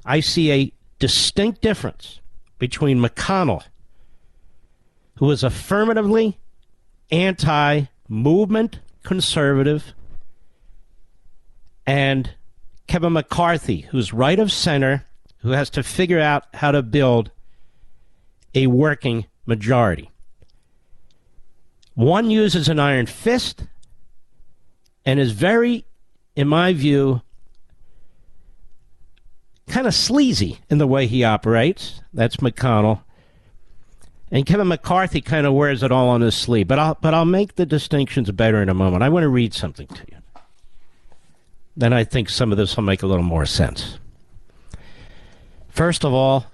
I see a distinct difference between McConnell, who is affirmatively anti-movement conservative, and Kevin McCarthy, who's right of center, who has to figure out how to build a working majority. One uses an iron fist and is very, in my view, kind of sleazy in the way he operates. That's McConnell. And Kevin McCarthy kind of wears it all on his sleeve. But I'll make the distinctions better in a moment. I want to read something to you. Then I think some of this will make a little more sense. First of all,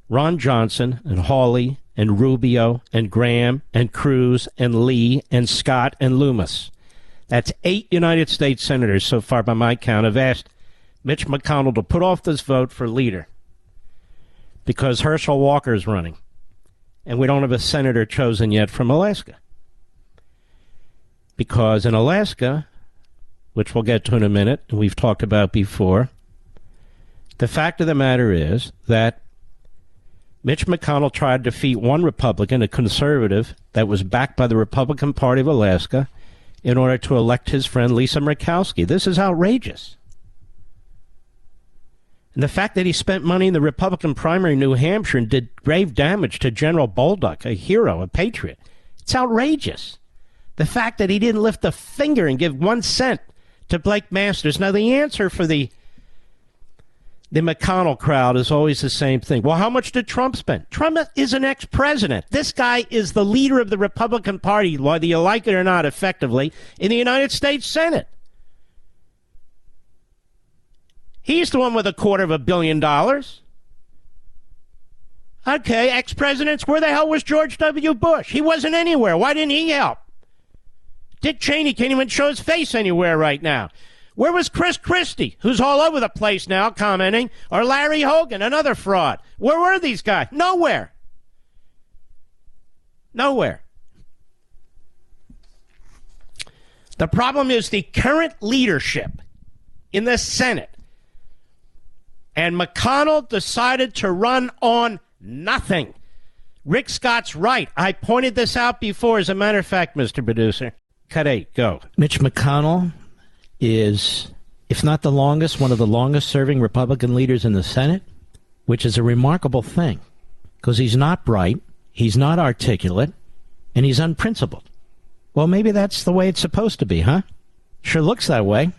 Ron Johnson and Hawley and Rubio and Graham and Cruz and Lee and Scott and Loomis. That's 8 United States senators so far by my count have asked Mitch McConnell to put off this vote for leader because Herschel Walker is running. And we don't have a senator chosen yet from Alaska. Because in Alaska, which we'll get to in a minute, and we've talked about before, the fact of the matter is that Mitch McConnell tried to defeat one Republican, a conservative, that was backed by the Republican Party of Alaska in order to elect his friend Lisa Murkowski. This is outrageous. And the fact that he spent money in the Republican primary in New Hampshire and did grave damage to General Bolduc, a hero, a patriot, it's outrageous. The fact that he didn't lift a finger and give 1 cent to Blake Masters. Now, the answer for the McConnell crowd is always the same thing. Well, how much did Trump spend? Trump is an ex-president. This guy is the leader of the Republican Party, whether you like it or not, effectively, in the United States Senate. He's the one with $250 million. Okay, ex-presidents, where the hell was George W. Bush? He wasn't anywhere. Why didn't he help? Dick Cheney can't even show his face anywhere right now. Where was Chris Christie, who's all over the place now commenting, or Larry Hogan, another fraud? Where were these guys? Nowhere. Nowhere. The problem is the current leadership in the Senate. And McConnell decided to run on nothing. Rick Scott's right. I pointed this out before. As a matter of fact, Mr. Producer. Cut 8, go. Mitch McConnell is, if not the longest, one of the longest-serving Republican leaders in the Senate, which is a remarkable thing, because he's not bright, he's not articulate, and he's unprincipled. Well, maybe that's the way it's supposed to be, huh? Sure looks that way.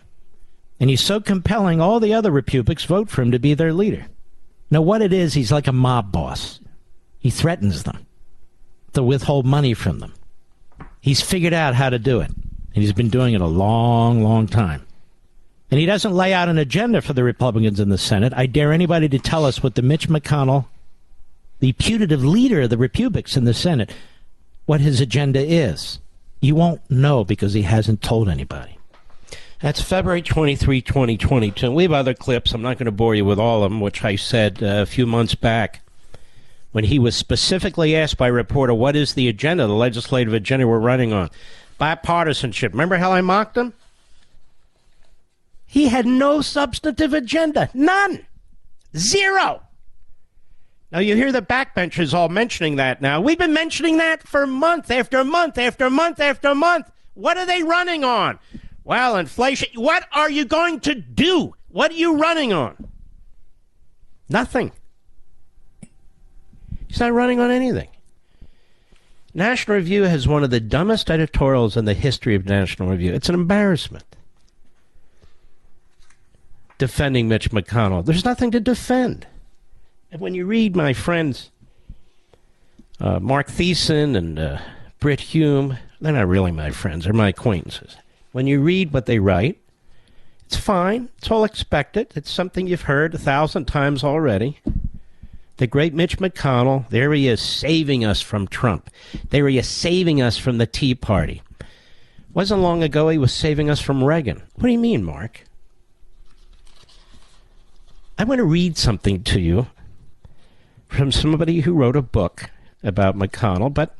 And he's so compelling, all the other Republicans vote for him to be their leader. Now, what it is, he's like a mob boss. He threatens them to withhold money from them. He's figured out how to do it, and he's been doing it a long, long time. And he doesn't lay out an agenda for the Republicans in the Senate. I dare anybody to tell us what the Mitch McConnell, the putative leader of the Republicans in the Senate, what his agenda is. You won't know because he hasn't told anybody. That's February 23, 2022. We have other clips. I'm not going to bore you with all of them, which I said a few months back when he was specifically asked by a reporter, what is the agenda, the legislative agenda we're running on? Bipartisanship. Remember how I mocked him? He had no substantive agenda. None. Zero. Now, you hear the backbenchers all mentioning that now. We've been mentioning that for month after month after month after month. What are they running on? Well, inflation. What are you going to do? What are you running on? Nothing. He's not running on anything. National Review has one of the dumbest editorials in the history of National Review. It's an embarrassment. Defending Mitch McConnell. There's nothing to defend. And when you read my friends Mark Thiessen and Britt Hume, they're not really my friends. They're my acquaintances. When you read what they write, it's fine. It's all expected. It's something you've heard 1,000 times already. The great Mitch McConnell, there he is saving us from Trump. There he is saving us from the Tea Party. Wasn't long ago he was saving us from Reagan. What do you mean, Mark? I want to read something to you from somebody who wrote a book about McConnell, but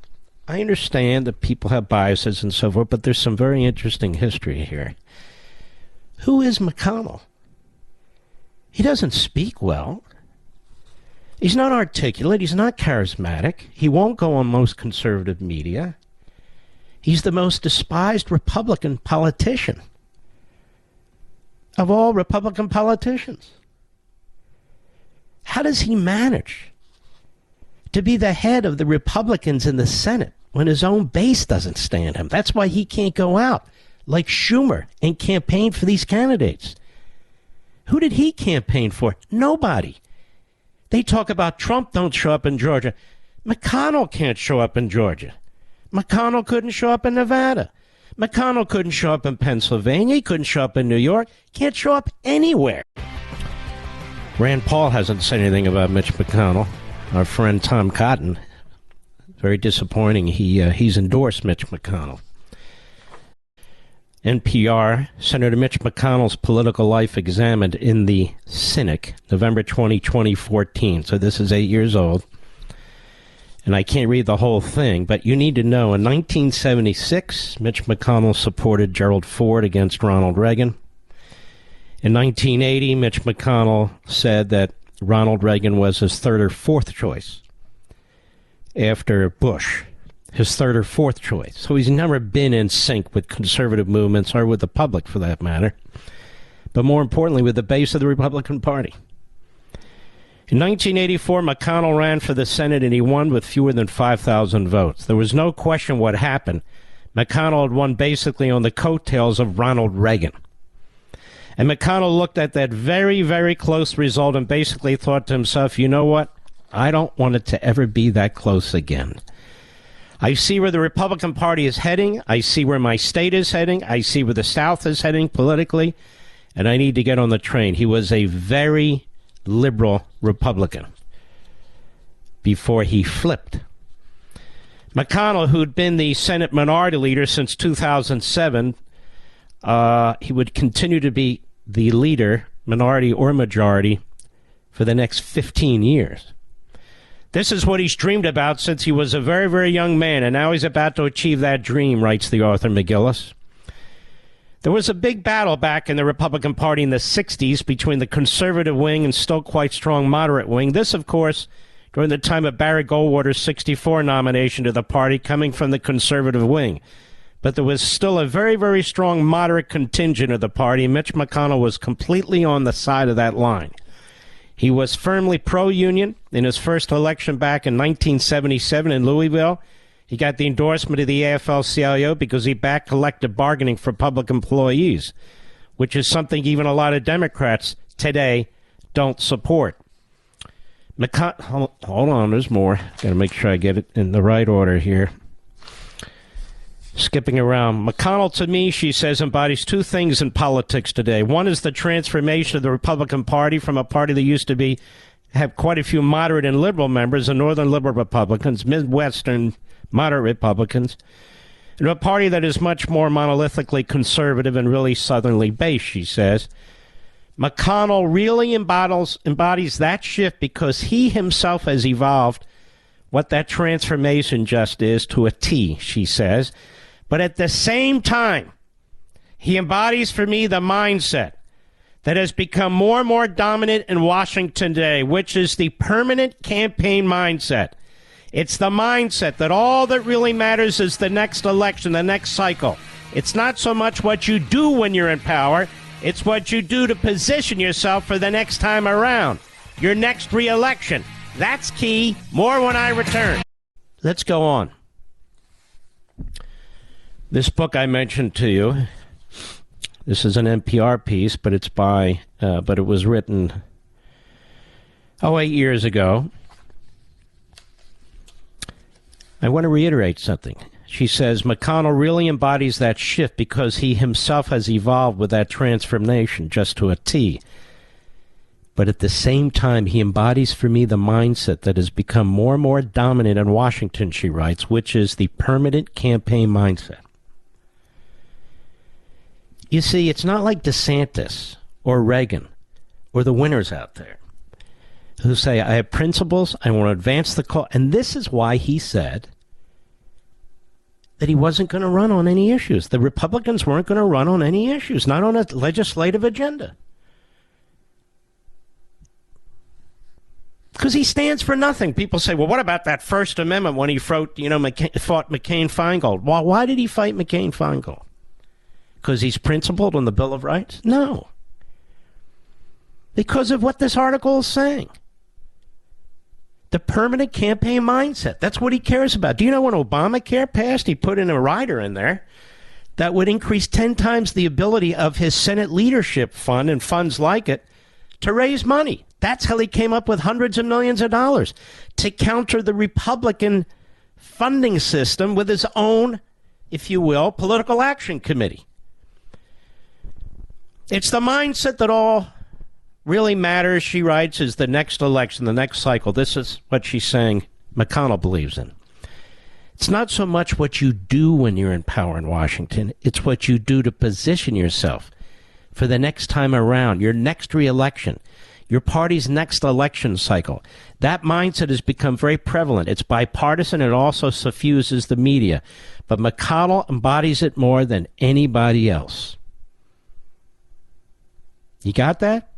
I understand that people have biases and so forth, but there's some very interesting history here. Who is McConnell? He doesn't speak well. He's not articulate. He's not charismatic. He won't go on most conservative media. He's the most despised Republican politician of all Republican politicians. How does he manage to be the head of the Republicans in the Senate when his own base doesn't stand him? That's why he can't go out like Schumer and campaign for these candidates. Who did he campaign for? Nobody. They talk about Trump don't show up in Georgia. McConnell can't show up in Georgia. McConnell couldn't show up in Nevada. McConnell couldn't show up in Pennsylvania. He couldn't show up in New York. Can't show up anywhere. Rand Paul hasn't said anything about Mitch McConnell. Our friend Tom Cotton, very disappointing. He's endorsed Mitch McConnell. NPR, Senator Mitch McConnell's political life examined in the Cynic, November 20, 2014. So this is 8 years old. And I can't read the whole thing, but you need to know, in 1976, Mitch McConnell supported Gerald Ford against Ronald Reagan. In 1980, Mitch McConnell said that Ronald Reagan was his third or fourth choice after Bush. His third or fourth choice. So he's never been in sync with conservative movements or with the public, for that matter. But more importantly, with the base of the Republican Party. In 1984, McConnell ran for the Senate and he won with fewer than 5,000 votes. There was no question what happened. McConnell had won basically on the coattails of Ronald Reagan. And McConnell looked at that very, very close result and basically thought to himself, you know what? I don't want it to ever be that close again. I see where the Republican Party is heading. I see where my state is heading. I see where the South is heading politically. And I need to get on the train. He was a very liberal Republican before he flipped. McConnell, who'd been the Senate Minority Leader since 2007, he would continue to be the leader, minority or majority, for the next 15 years. This is what he's dreamed about since he was a very, very young man, and now he's about to achieve that dream, writes the author McGillis. There was a big battle back in the Republican Party in the 60s between the conservative wing and still quite strong moderate wing. This, of course, during the time of Barry Goldwater's 64 nomination to the party coming from the conservative wing. But there was still a very, very strong moderate contingent of the party. Mitch McConnell was completely on the side of that line. He was firmly pro-union. In his first election back in 1977 in Louisville, he got the endorsement of the AFL-CIO because he backed collective bargaining for public employees, which is something even a lot of Democrats today don't support. Hold on, there's more. Got to make sure I get it in the right order here. Skipping around. McConnell, to me, she says, embodies two things in politics today. One is the transformation of the Republican Party from a party that used to have quite a few moderate and liberal members, the Northern liberal Republicans, Midwestern moderate Republicans, and a party that is much more monolithically conservative and really southernly based, she says. McConnell really embodies that shift because he himself has evolved what that transformation just is to a T, she says. But at the same time, he embodies for me the mindset that has become more and more dominant in Washington today, which is the permanent campaign mindset. It's the mindset that all that really matters is the next election, the next cycle. It's not so much what you do when you're in power, it's what you do to position yourself for the next time around, your next re-election. That's key. More when I return. Let's go on. This book I mentioned to you, this is an NPR piece, but it was written 8 years ago. I want to reiterate something. She says, McConnell really embodies that shift because he himself has evolved with that transformation just to a T. But at the same time, he embodies for me the mindset that has become more and more dominant in Washington, she writes, which is the permanent campaign mindset. You see, it's not like DeSantis or Reagan or the winners out there who say, I have principles, I want to advance the cause. And this is why he said that he wasn't going to run on any issues. The Republicans weren't going to run on any issues, not on a legislative agenda. Because he stands for nothing. People say, well, what about that First Amendment when he fought McCain-Feingold? Well, why did he fight McCain-Feingold? Because he's principled on the Bill of Rights? No. Because of what this article is saying. The permanent campaign mindset. That's what he cares about. Do you know when Obamacare passed, he put in a rider in there that would increase 10 times the ability of his Senate leadership fund and funds like it to raise money. That's how he came up with hundreds of millions of dollars to counter the Republican funding system with his own, if you will, political action committee. It's the mindset that all really matters, she writes, is the next election, the next cycle. This is what she's saying McConnell believes in. It's not so much what you do when you're in power in Washington. It's what you do to position yourself for the next time around, your next reelection, your party's next election cycle. That mindset has become very prevalent. It's bipartisan. It also suffuses the media. But McConnell embodies it more than anybody else. You got that?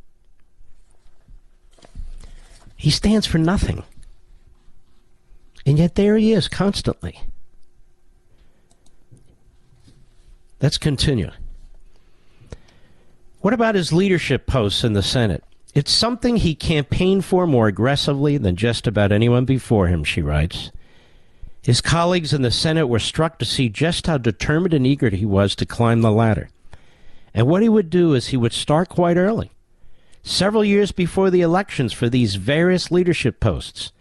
He stands for nothing. And yet there he is constantly. Let's continue. What about his leadership posts in the Senate? It's something he campaigned for more aggressively than just about anyone before him, she writes. His colleagues in the Senate were struck to see just how determined and eager he was to climb the ladder. And what he would do is he would start quite early, several years before the elections for these various leadership posts.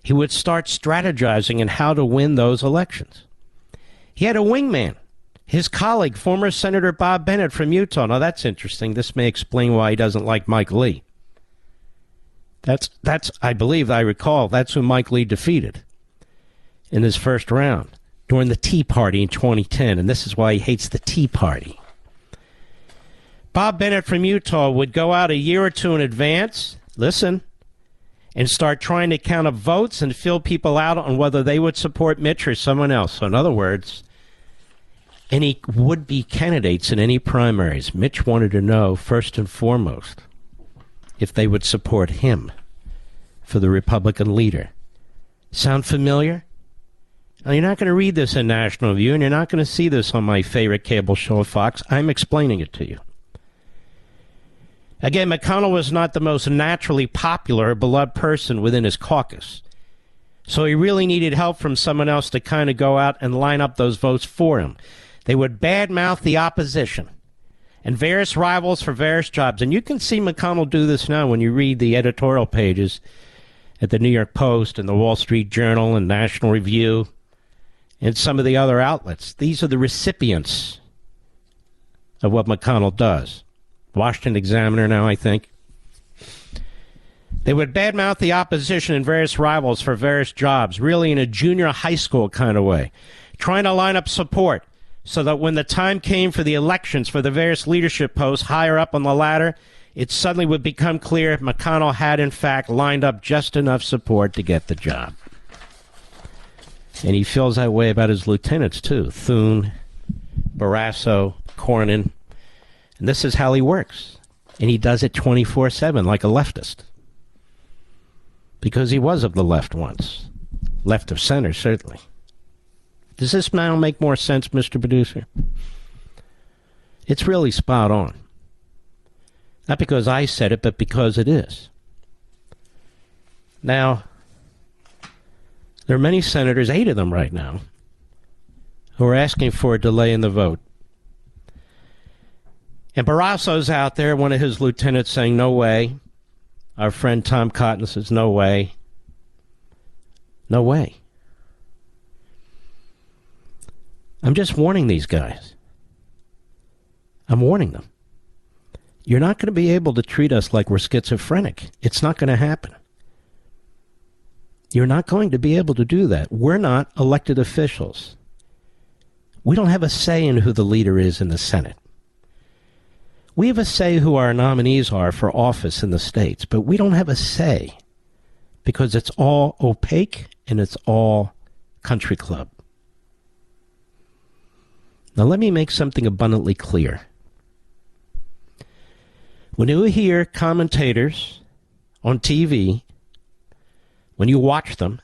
He would start strategizing on how to win those elections. He had a wingman, his colleague, former Senator Bob Bennett from Utah. Now, that's interesting. This may explain why he doesn't like Mike Lee. That's I believe, I recall, that's who Mike Lee defeated in his first round during the Tea Party in 2010, and this is why he hates the Tea Party. Bob Bennett from Utah would go out a year or two in advance, listen, and start trying to count up votes and fill people out on whether they would support Mitch or someone else. So in other words, any would-be candidates in any primaries, Mitch wanted to know first and foremost if they would support him for the Republican leader. Sound familiar? Now, you're not going to read this in National Review, and you're not going to see this on my favorite cable show, Fox. I'm explaining it to you. Again, McConnell was not the most naturally popular or beloved person within his caucus. So he really needed help from someone else to kind of go out and line up those votes for him. They would badmouth the opposition and various rivals for various jobs. And you can see McConnell do this now when you read the editorial pages at the New York Post and the Wall Street Journal and National Review and some of the other outlets. These are the recipients of what McConnell does. Washington Examiner now, I think. They would badmouth the opposition and various rivals for various jobs, really in a junior high school kind of way, trying to line up support so that when the time came for the elections for the various leadership posts higher up on the ladder, it suddenly would become clear McConnell had, in fact, lined up just enough support to get the job. And he feels that way about his lieutenants, too. Thune, Barrasso, Cornyn. And this is how he works. And he does it 24/7 like a leftist. Because he was of the left once. Left of center, certainly. Does this now make more sense, Mr. Producer? It's really spot on. Not because I said it, but because it is. Now, there are many senators, 8 of them right now, who are asking for a delay in the vote. And Barrasso's out there, one of his lieutenants, saying, no way. Our friend Tom Cotton says, no way. No way. I'm just warning these guys. I'm warning them. You're not going to be able to treat us like we're schizophrenic. It's not going to happen. You're not going to be able to do that. We're not elected officials. We don't have a say in who the leader is in the Senate. We have a say who our nominees are for office in the states, but we don't have a say because it's all opaque and it's all country club. Now let me make something abundantly clear. When you hear commentators on TV when you watch them,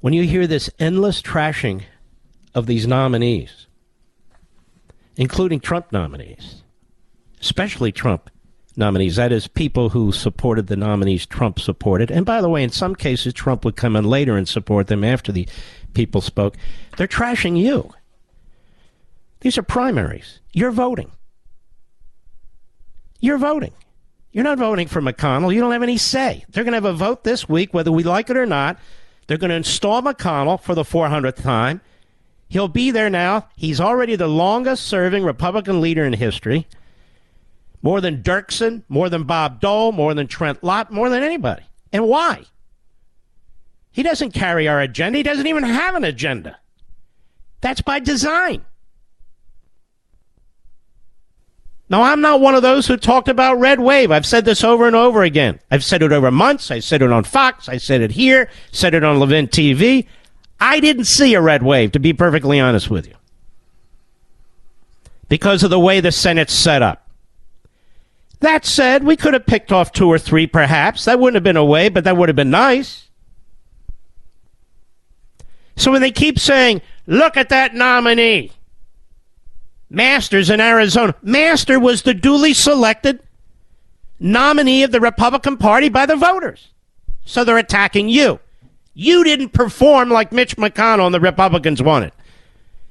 when you hear this endless trashing of these nominees, including Trump nominees, especially Trump nominees, that is, people who supported the nominees Trump supported. And by the way, in some cases, Trump would come in later and support them after the people spoke. They're trashing you. These are primaries. You're voting. You're voting. You're not voting for McConnell. You don't have any say. They're going to have a vote this week, whether we like it or not. They're going to install McConnell for the 400th time. He'll be there now. He's already the longest-serving Republican leader in history. More than Dirksen, more than Bob Dole, more than Trent Lott, more than anybody. And why? He doesn't carry our agenda. He doesn't even have an agenda. That's by design. Now, I'm not one of those who talked about red wave. I've said this over and over again. I've said it over months. I said it on Fox. I said it here. Said it on Levin TV. I didn't see a red wave, to be perfectly honest with you, because of the way the Senate's set up. That said, we could have picked off 2 or 3, perhaps. That wouldn't have been a wave, but that would have been nice. So when they keep saying, look at that nominee, Masters in Arizona. Master was the duly selected nominee of the Republican Party by the voters. So they're attacking you. You didn't perform like Mitch McConnell and the Republicans wanted.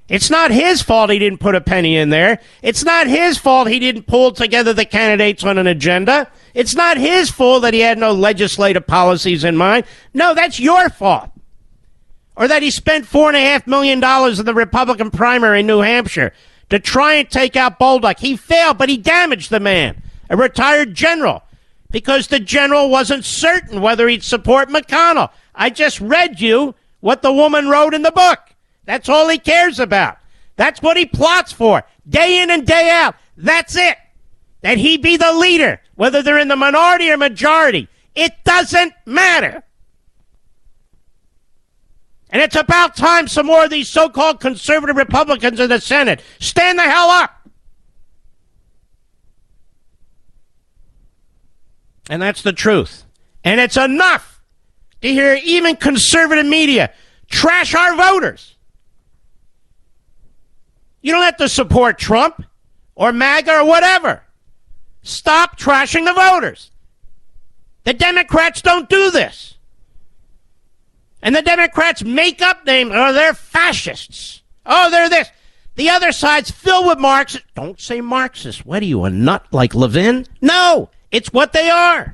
It's not his fault he didn't put a penny in there. It's not his fault he didn't pull together the candidates on an agenda. It's not his fault that he had no legislative policies in mind. No, that's your fault. Or that he spent $4.5 million in the Republican primary in New Hampshire to try and take out Bolduc. He failed, but he damaged the man, a retired general, because the general wasn't certain whether he'd support McConnell. I just read you what the woman wrote in the book. That's all he cares about. That's what he plots for, day in and day out. That's it. That he be the leader, whether they're in the minority or majority. It doesn't matter. And it's about time some more of these so-called conservative Republicans in the Senate stand the hell up. And that's the truth. And it's enough to hear even conservative media trash our voters. You don't have to support Trump or MAGA or whatever. Stop trashing the voters. The Democrats don't do this. And the Democrats make up names. Oh, they're fascists. Oh, they're this. The other side's filled with Marxists. Don't say Marxists. What are you, a nut like Levin? No, it's what they are.